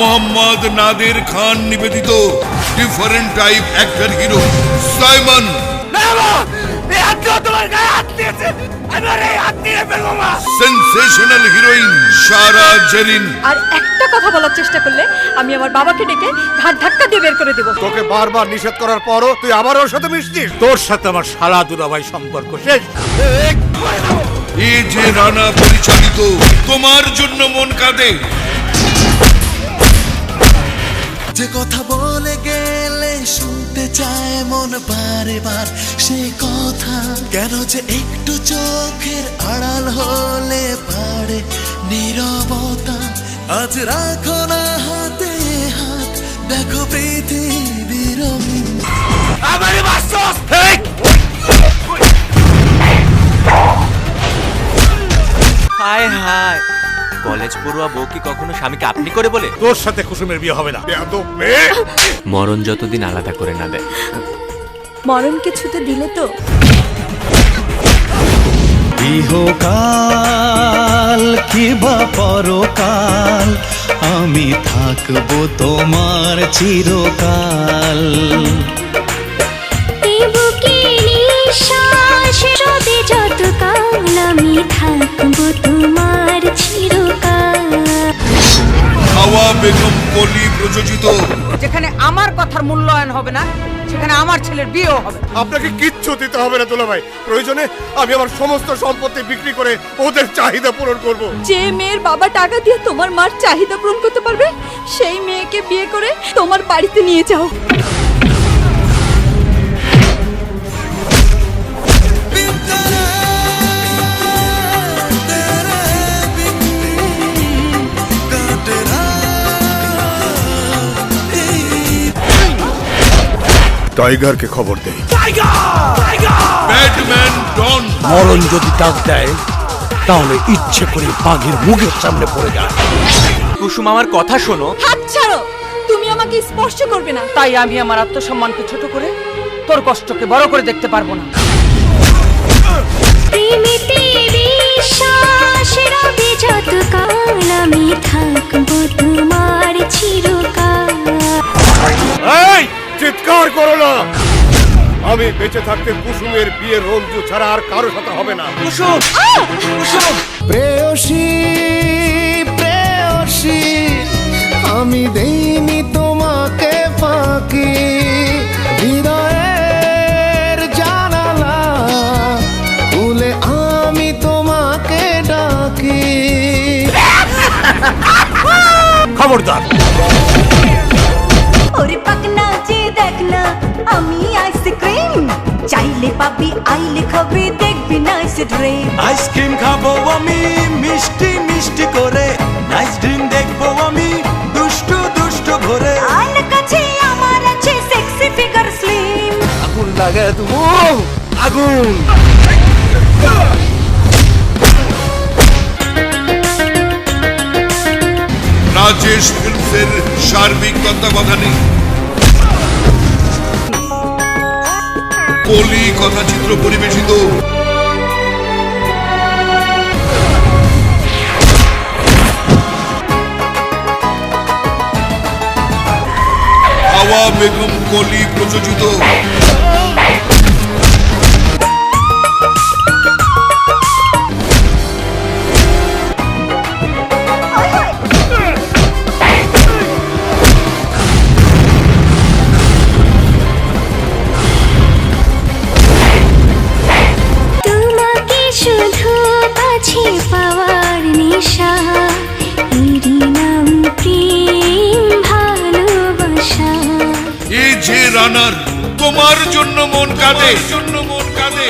মোহাম্মদ নাদের খান নিবেদিত different type actor hero Symon. Sensational heroine Sara Zerin. আর একটা কথা বলার চেষ্টা করলে আমি আমার বাবাকে ডেকে ঘাট ধাক্কা দিয়ে বের করে দেব। তোকে বারবার নিষেধ করার পরও তুই আবার ওর সাথে মিশছিস? তোর সাথে আমার শালা দুলাভাই সম্পর্ক শেষ। এই যে রানা পরিচালিত তোমার জন্য মন কাঁদে। যে কথা বলে গেলে শুনতে চায় মন বারে বার, সে কথা কেন যে একটু চোখের আড়াল হলে পারে নীরবতা। আজ রাখো না হাতে হাত, দেখো পৃথিবীর হায় হায়, কলেজ পড়ুয়া বউ কি কখনো স্বামীকে আপনি করে বলে? তোর সাথে কুসুমের বিয়ে হবে না। মরণ যতদিন আলাদা করে না দেয়। মরণকে ছুতে দিলে তো ইহকাল কিবা পরকাল, আমি থাকবো তোমার চিরকাল। আমি থাকবো তোমার চিরকাল। হাওয়া বেগম কলি প্রযোজিত। যেখানে আমার কথার মূল্যায়ন হবে না, সেখানে আমার ছেলের বিয়েও হবে। আপনাকে কিচ্ছু দিতে হবে না দুলাভাই, প্রয়োজনে আমি আমার সমস্ত সম্পত্তি বিক্রি করে ওদের চাহিদা পূরণ করব। যে মেয়ের বাবা টাকা দিয়ে তোমার মার চাহিদা পূরণ করতে পারবে, সেই মেয়েকে বিয়ে করে তোমার বাড়িতে নিয়ে যাও। টাইগারকে খবর দেই। ব্যাটম্যান ডন। মরণ যদি ডাক দেয় তাহলে ইচ্ছে করে বাঘের মুখের সামনে পড়ে যায়। কুসুম, আমার কথা শোনো। হাত ছাড়ো, তুমি আমাকে স্পর্শ করবে না। তাই আমি আমার আত্মসম্মানকে ছোট করে তোর কষ্টকে বড় করে দেখতে পারবো না। আমি থাকবো তোমার চিরকাল। এই চিৎকার করো না, আমি বেঁচে থাকতে কুসুমের বিয়ে রঞ্জু ছাড়া আর কারো সাথে হবে না। কুসুম, কুসুম। প্রেয়সী প্রেয়সী, আমি দেইনি তোমাকে ফাঁকি, হৃদয়ের জানালা খুলে আমি তোমাকে ডাকি। খবরদার। ওরে পাকনা যে দেখনা আমি আইসক্রিম, চাইলে পাবি আইলে খাবি দেখবি নাইস ড্রিম। আইসক্রিম খাবো আমি মিষ্টি মিষ্টি করে, নাইস ড্রিম দেখবো আমি দুষ্টু দুষ্টু ঘরে। আল কাছে আমার আছে সেক্সি ফিগার স্লিম। আগুন লাগে তুমি, আগুন। রাজেশ ফিল্মসের সার্বিক তত্ত্বাবধানে কলি কথাচিত্র পরিবেশিত হাওয়া বেগম কলি প্রযোজিত পাওয়ার নেশা, এরই নাম প্রেম ভালোবাসা। এই যে রানার তোমার জন্য মন কাঁদে, জন্য মন কাঁদে।